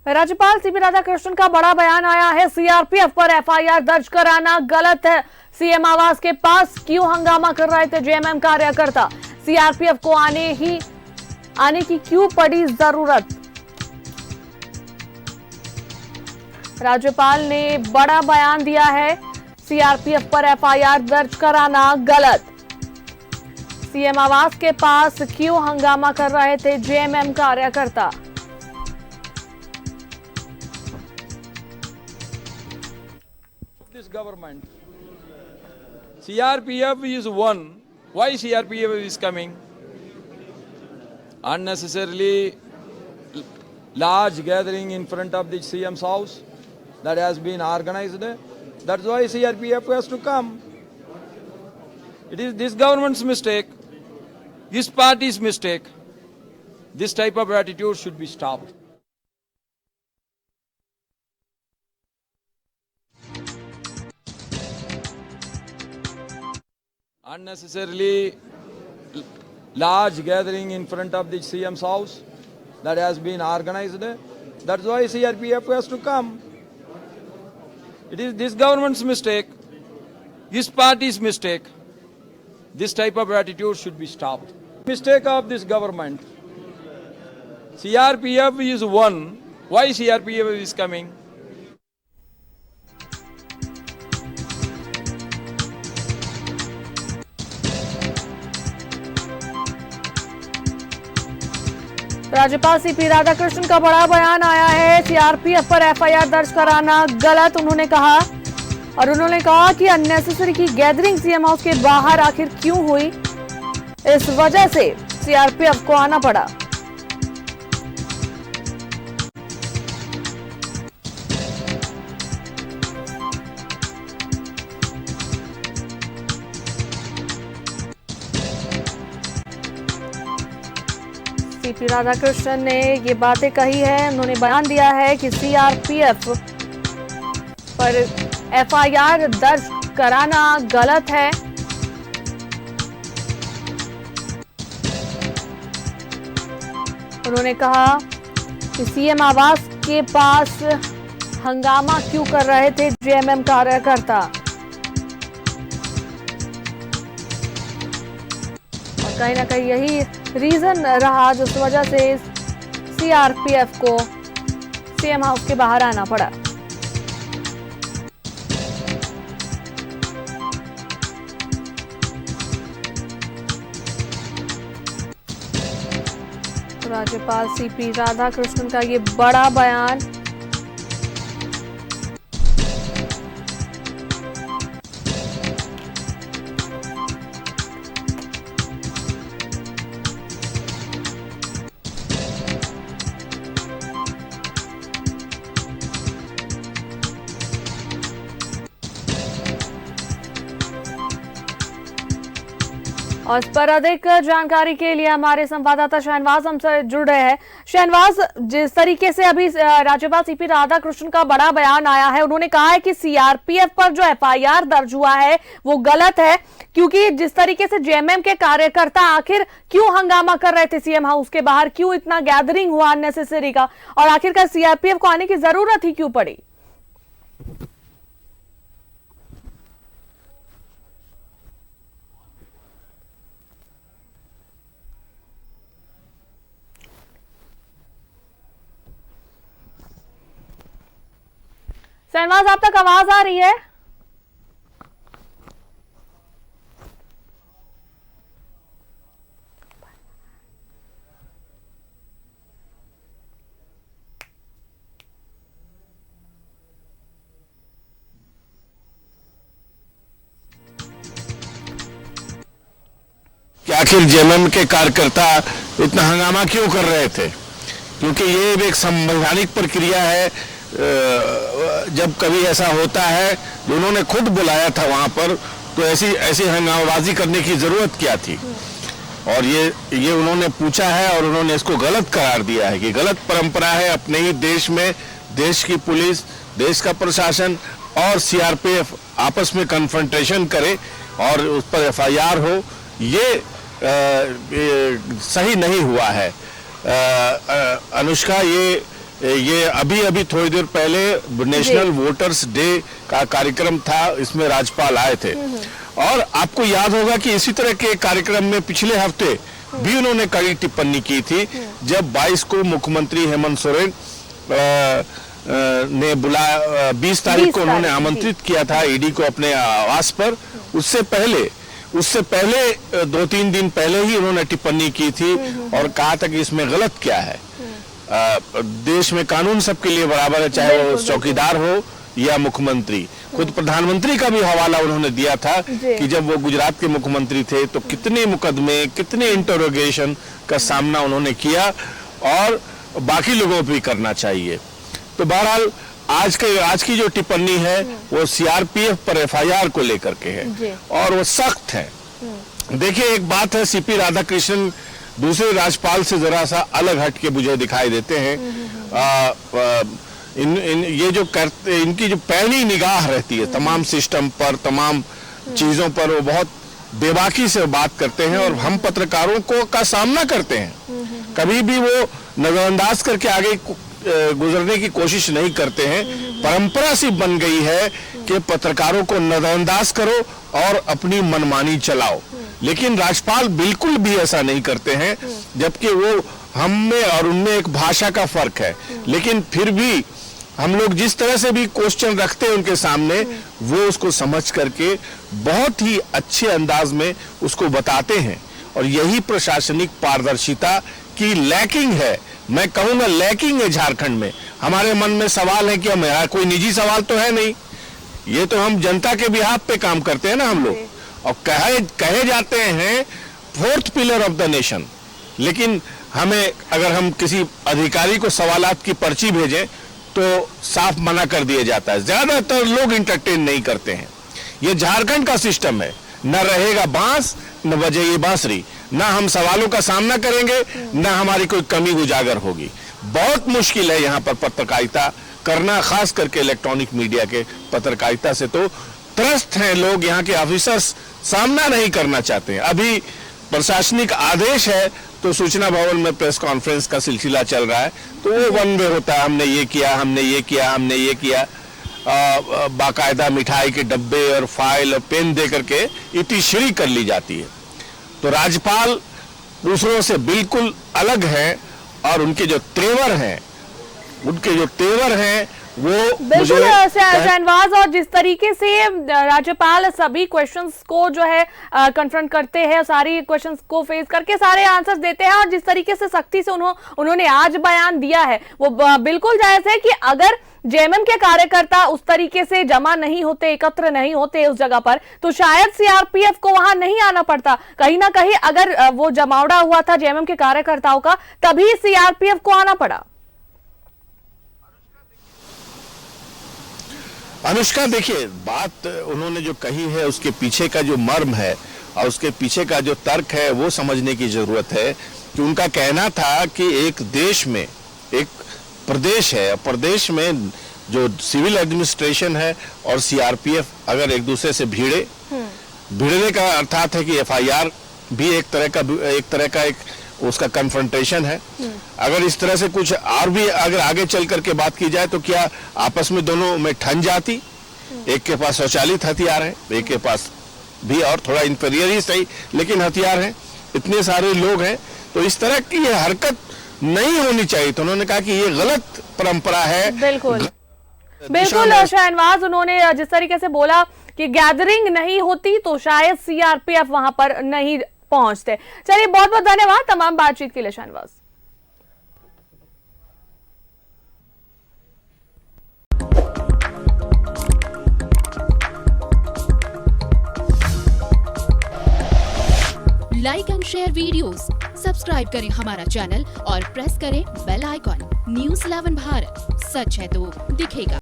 राज्यपाल सीपी राधाकृष्णन का बड़ा बयान आया है। सीआरपीएफ पर एफआईआर दर्ज कराना गलत है। सीएम आवास के पास क्यों हंगामा कर रहे थे जेएमएम कार्यकर्ता? सीआरपीएफ को आने की क्यों पड़ी जरूरत? राज्यपाल ने बड़ा बयान दिया है। सीआरपीएफ पर एफआईआर दर्ज कराना गलत। सीएम आवास के पास क्यों हंगामा कर रहे थे जेएमएम कार्यकर्ता? This government, CRPF is one. Why CRPF is coming? Unnecessarily large gathering in front of the CM's house that has been organized. That's why CRPF has to come. It is this government's mistake, this party's mistake. This type of attitude should be stopped. Unnecessarily large gathering in front of the CM's house that has been organized. That's why CRPF has to come. It is this government's mistake, this party's mistake. This type of attitude should be stopped. Mistake of this government. CRPF is one. Why CRPF is coming? राज्यपाल CP Radhakrishnan का बड़ा बयान आया है। CRPF पर FIR दर्ज कराना गलत उन्होंने कहा कि अननेसेसरी की गैदरिंग सीएम हाउस के बाहर आखिर क्यों हुई, इस वजह से सीआरपीएफ को आना पड़ा। सीपी राधाकृष्णन ने ये बातें कही है। उन्होंने बयान दिया है कि सीआरपीएफ पर एफआईआर दर्ज कराना गलत है। उन्होंने कहा कि सीएम आवास के पास हंगामा क्यों कर रहे थे जेएमएम कार्यकर्ता, और कहीं ना कहीं यही रीजन रहा जिस वजह से सीआरपीएफ को सीएम हाउस के बाहर आना पड़ा। राज्यपाल सीपी राधाकृष्णन का ये बड़ा बयान। और इस पर अधिक जानकारी के लिए हमारे संवाददाता शहनवाज हमसे जुड़ रहे हैं। शहनवाज, जिस तरीके से अभी राज्यपाल सीपी राधाकृष्णन का बड़ा बयान आया है, उन्होंने कहा है कि सीआरपीएफ पर जो एफआईआर दर्ज हुआ है वो गलत है, क्योंकि जिस तरीके से जेएमएम के कार्यकर्ता आखिर क्यों हंगामा कर रहे थे सीएम हाउस के बाहर, क्यों इतना गैदरिंग हुआ अननेसेसरी का, और आखिरकार सीआरपीएफ को आने की जरूरत ही क्यों पड़ी? शहनवाज, आप तक आवाज आ रही है? कि आखिर जेएमएम के कार्यकर्ता इतना हंगामा क्यों कर रहे थे, क्योंकि ये एक संवैधानिक प्रक्रिया है। जब कभी ऐसा होता है, उन्होंने खुद बुलाया था वहां पर, तो ऐसी हंगामाबाजी करने की जरूरत क्या थी? और ये उन्होंने पूछा है और उन्होंने इसको गलत करार दिया है कि गलत परंपरा है अपने ही देश में, देश की पुलिस, देश का प्रशासन और सीआरपीएफ आपस में कन्फ्रंटेशन करे और उस पर एफआईआर हो। ये सही नहीं हुआ है। अनुष्का, ये ये अभी थोड़ी देर पहले नेशनल वोटर्स डे का कार्यक्रम था, इसमें राज्यपाल आए थे। और आपको याद होगा कि इसी तरह के कार्यक्रम में पिछले हफ्ते भी उन्होंने कड़ी टिप्पणी की थी, जब 22 को मुख्यमंत्री हेमंत सोरेन ने 20 तारीख को उन्होंने आमंत्रित किया था ईडी को अपने आवास पर। उससे पहले 2-3 दिन पहले ही उन्होंने टिप्पणी की थी और कहा था कि इसमें गलत क्या है। देश में कानून सबके लिए बराबर है, चाहे वो चौकीदार हो या मुख्यमंत्री। खुद प्रधानमंत्री का भी हवाला उन्होंने दिया था कि जब वो गुजरात के मुख्यमंत्री थे तो कितने मुकदमे, कितने इंटरोगेशन का सामना उन्होंने किया और बाकी लोगों को भी करना चाहिए। तो बहरहाल आज की जो टिप्पणी है वो सीआरपीएफ पर एफआईआर को लेकर के है और वो सख्त है। देखिए, एक बात है, सीपी राधाकृष्णन दूसरे राज्यपाल से जरा सा अलग हट के मुझे दिखाई देते हैं। ये जो करते, इनकी जो पैनी निगाह रहती है तमाम सिस्टम पर, तमाम चीजों पर, वो बहुत बेबाकी से बात करते हैं और हम पत्रकारों को का सामना करते हैं। कभी भी वो नजरअंदाज करके आगे गुजरने की कोशिश नहीं करते हैं। परंपरा सी बन गई है कि पत्रकारों को नजरअंदाज करो और अपनी मनमानी चलाओ, लेकिन राज्यपाल बिल्कुल भी ऐसा नहीं करते हैं। जबकि वो हम में और उनमें एक भाषा का फर्क है, लेकिन फिर भी हम लोग जिस तरह से भी क्वेश्चन रखते हैं उनके सामने, वो उसको समझ करके बहुत ही अच्छे अंदाज में उसको बताते हैं। और यही प्रशासनिक पारदर्शिता की लैकिंग है, मैं कहूंगा लैकिंग है झारखंड में। हमारे मन में सवाल है कि हमारा कोई निजी सवाल तो है नहीं, ये तो हम जनता के बिहाफ पे काम करते हैं ना हम लोग, और कहे जाते हैं 4th pillar of the nation. लेकिन हमें, अगर हम किसी अधिकारी को सवालात की पर्ची भेजें तो साफ मना कर दिया जाता है। ज्यादातर लोग इंटरटेन नहीं करते हैं। ये झारखंड का सिस्टम है, न रहेगा बांस न बजेगी बांसुरी, न हम सवालों का सामना करेंगे न हमारी कोई कमी उजागर होगी। बहुत मुश्किल है यहाँ पर पत्रकारिता करना, खास करके इलेक्ट्रॉनिक मीडिया के पत्रकारिता से तो त्रस्त हैं लोग। यहाँ के ऑफिसर्स सामना नहीं करना चाहते हैं। अभी प्रशासनिक आदेश है तो सूचना भवन में प्रेस कॉन्फ्रेंस का सिलसिला चल रहा है, तो वो वन वे होता है, हमने ये किया, हमने ये किया, हमने ये किया। बाकायदा मिठाई के डब्बे और फाइल और पेन दे करके इतिश्री कर ली जाती है। तो राज्यपाल दूसरों से बिल्कुल अलग है और उनके जो तेवर हैं वो बिल्कुल शहनवाज, और जिस तरीके से राज्यपाल सभी क्वेश्चंस को जो है कन्फ्रंट करते हैं, सारी क्वेश्चंस को फेस करके सारे आंसर्स देते हैं, और जिस तरीके से सख्ती से उन्होंने आज बयान दिया है वो बिल्कुल जायज है कि अगर जेएमएम के कार्यकर्ता उस तरीके से जमा नहीं होते, एकत्र नहीं होते उस जगह पर, तो शायद सीआरपीएफ को वहां नहीं आना पड़ता। कहीं ना कहीं अगर वो जमावड़ा हुआ था जेएमएम के कार्यकर्ताओं का, तभी सीआरपीएफ को आना पड़ा। अनुष्का, देखिए, बात उन्होंने जो कही है उसके पीछे का जो मर्म है और उसके पीछे का जो तर्क है वो समझने की जरूरत है। कि उनका कहना था कि एक देश में एक प्रदेश है, प्रदेश में जो सिविल एडमिनिस्ट्रेशन है और सीआरपीएफ अगर एक दूसरे से भिड़ने का अर्थात है कि एफआईआर भी एक तरह का उसका कन्फ्रंटेशन है। अगर इस तरह से कुछ और भी अगर आगे चल करके बात की जाए तो क्या आपस में दोनों में ठन जाती। एक के पास स्वचालित हथियार है, एक के पास भी और थोड़ा इंफीरियर ही सही लेकिन हथियार है, इतने सारे लोग हैं, तो इस तरह की ये हरकत नहीं होनी चाहिए। तो उन्होंने कहा कि ये गलत परंपरा है। बिल्कुल शहनवाज, उन्होंने जिस तरीके से बोला कि गैदरिंग नहीं होती तो शायद सीआरपीएफ वहां पर नहीं पहुंचते। चलिए, बहुत बहुत धन्यवाद तमाम बातचीत के लिए Shahnawaz. Like and share videos, subscribe करें हमारा चैनल और प्रेस करें बेल आइकॉन। News 11 भारत, सच है तो दिखेगा।